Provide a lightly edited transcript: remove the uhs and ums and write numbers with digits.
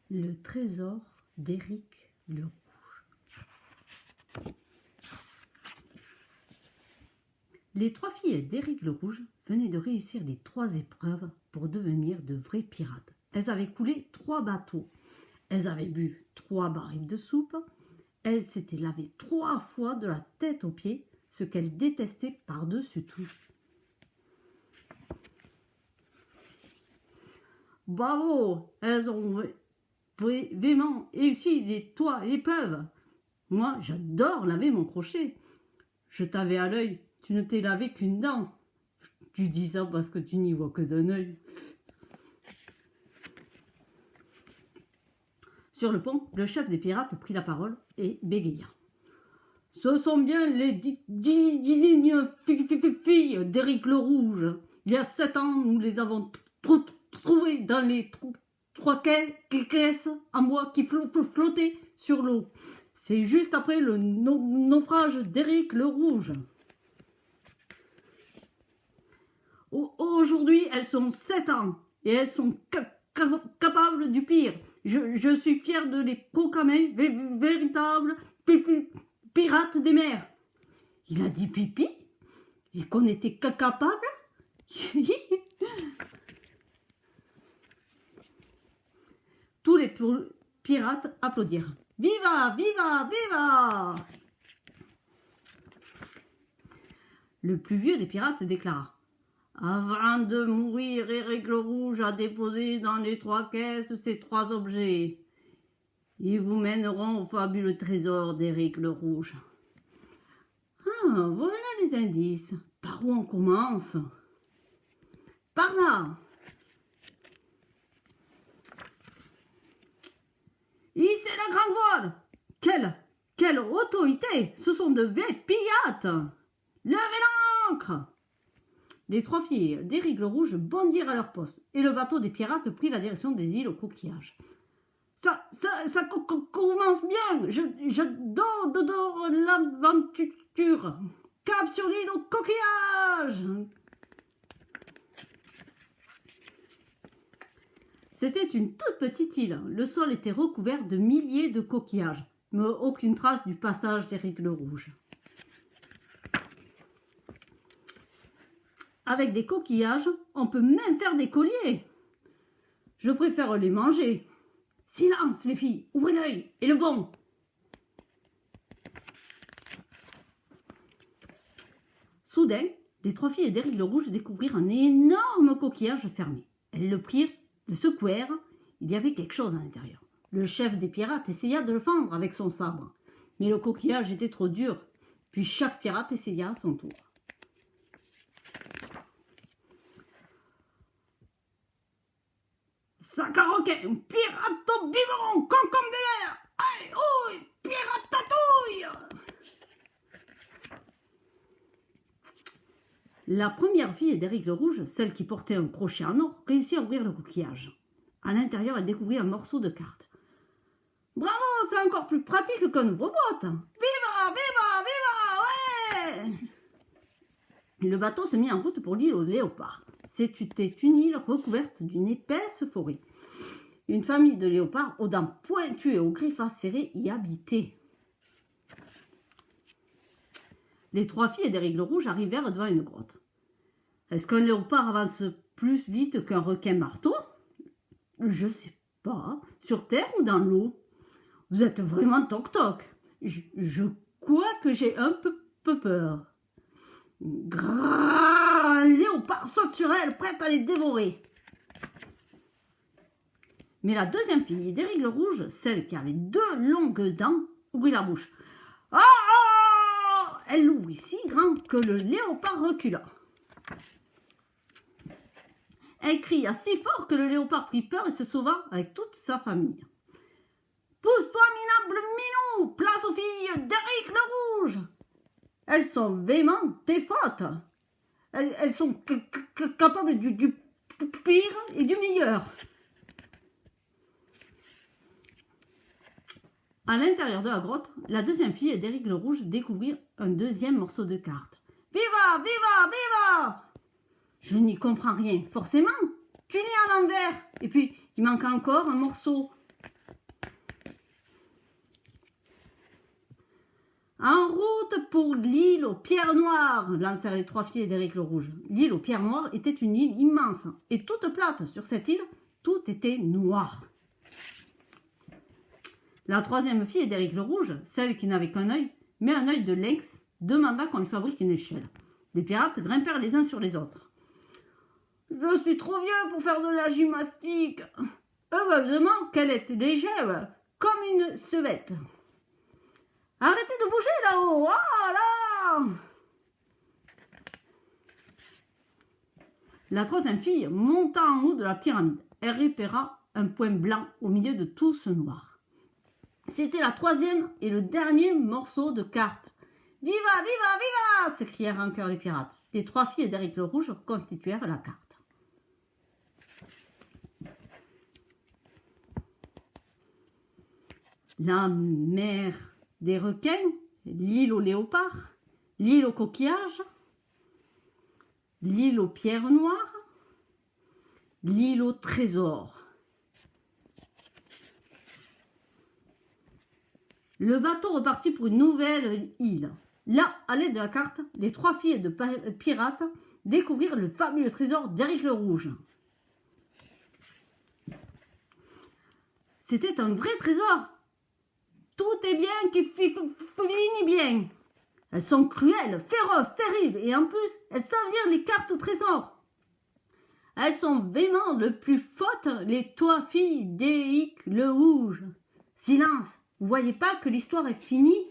Le trésor d'Éric le Rouge. Les 3 filles d'Éric le Rouge venaient de réussir les 3 épreuves pour devenir de vrais pirates. Elles avaient coulé 3 bateaux. Elles avaient bu 3 barils de soupe. Elles s'étaient lavées 3 fois de la tête aux pieds, ce qu'elles détestaient par-dessus tout. Bravo, elles ont vraiment réussi les 3 épreuves. Moi, j'adore laver mon crochet. Je t'avais à l'œil, tu ne t'es lavé qu'une dent. Tu dis ça parce que tu n'y vois que d'un œil. Sur le pont, le chef des pirates prit la parole et bégaya. Ce sont bien les 10 lignes filles d'Éric le Rouge. Il y a 7 ans, nous les avons trouvées dans les 3 caisses à moi qui flottaient sur l'eau. C'est juste après le naufrage d'Éric le Rouge. Aujourd'hui, elles sont 7 ans et elles sont capables du pire. Je suis fier de les proclamer véritables pirates des mers. Il a dit pipi et qu'on était capable. Tous les pirates applaudirent. Viva, viva, viva! Le plus vieux des pirates déclara. Avant de mourir, Éric le Rouge a déposé dans les 3 caisses ces 3 objets. Ils vous mèneront au fabuleux trésor d'Éric le Rouge. Ah, voilà les indices. Par où on commence? Par là. Ici la grande voile. Quelle autorité! Ce sont de vrais pirates. Levez l'ancre! Les 3 filles d'Éric le Rouge bondirent à leur poste et le bateau des pirates prit la direction des îles aux coquillages. Ça commence bien. J'adore l'aventure. Cap sur l'île aux coquillages. C'était une toute petite île. Le sol était recouvert de milliers de coquillages, mais aucune trace du passage d'Éric le Rouge. Avec des coquillages, on peut même faire des colliers. Je préfère les manger. Silence les filles, ouvrez l'œil, et le bon. Soudain, les 3 filles d'Éric le Rouge découvrirent un énorme coquillage fermé. Elles le prirent, le secouèrent, il y avait quelque chose à l'intérieur. Le chef des pirates essaya de le fendre avec son sabre, mais le coquillage était trop dur. Puis chaque pirate essaya à son tour. Sac-à-roquet, pirate au biberon, concombre de mer, aïe, ouille, pirate tatouille. La première fille d'Éric le Rouge, celle qui portait un crochet en or, réussit à ouvrir le coquillage. À l'intérieur, elle découvrit un morceau de carte. Bravo, c'est encore plus pratique qu'un ouvre-boîte. Viva, viva, viva, ouais. Le bateau se mit en route pour l'île aux léopards. C'était une île recouverte d'une épaisse forêt. Une famille de léopards aux dents pointues et aux griffes acérées y habitait. Les 3 filles d'Éric le Rouge arrivèrent devant une grotte. Est-ce qu'un léopard avance plus vite qu'un requin marteau? Je sais pas. Sur terre ou dans l'eau? Vous êtes vraiment toc-toc. Je crois que j'ai un peu peur. Un léopard saute sur elle, prête à les dévorer. Mais la deuxième fille d'Éric le Rouge, celle qui avait 2 longues dents, ouvrit la bouche. Ah, ah! Elle l'ouvrit si grand que le léopard recula. Elle cria si fort que le léopard prit peur et se sauva avec toute sa famille. Pousse-toi, minable minou, place aux filles d'Éric le Rouge. Elles sont vraiment tes fautes. Elles sont capables du pire et du meilleur. À l'intérieur de la grotte, la deuxième fille d'Éric le Rouge découvrit un deuxième morceau de carte. Viva, viva, viva! Je n'y comprends rien. Forcément, tu lis à l'envers. Et puis, il manque encore un morceau. En route pour l'île aux pierres noires, lancèrent les 3 filles d'Éric le Rouge. L'île aux pierres noires était une île immense et toute plate. Sur cette île, tout était noir. La 3e fille d'Éric le Rouge, celle qui n'avait qu'un œil, mais un œil de lynx, demanda qu'on lui fabrique une échelle. Les pirates grimpèrent les uns sur les autres. « Je suis trop vieux pour faire de la gymnastique. Heureusement qu'elle est légère, comme une sevette. Arrêtez de bouger là-haut. Ah là !» La 3e fille monta en haut de la pyramide. Elle repéra un point blanc au milieu de tout ce noir. C'était la 3e et le dernier morceau de carte. « Viva, viva, viva !» s'écrièrent en chœur les pirates. Les 3 filles d'Éric le Rouge constituèrent la carte. La mer des requins, l'île aux léopards, l'île aux coquillages, l'île aux pierres noires, l'île au trésor. Le bateau repartit pour une nouvelle île. Là, à l'aide de la carte, les 3 filles de pirates découvrirent le fabuleux trésor d'Éric le Rouge. C'était un vrai trésor. Tout est bien qui finit bien. Elles sont cruelles, féroces, terribles, et en plus, elles savent lire les cartes au trésor. Elles sont vraiment le plus fortes, les 3 filles d'Éric le Rouge. Silence, vous voyez pas que l'histoire est finie ?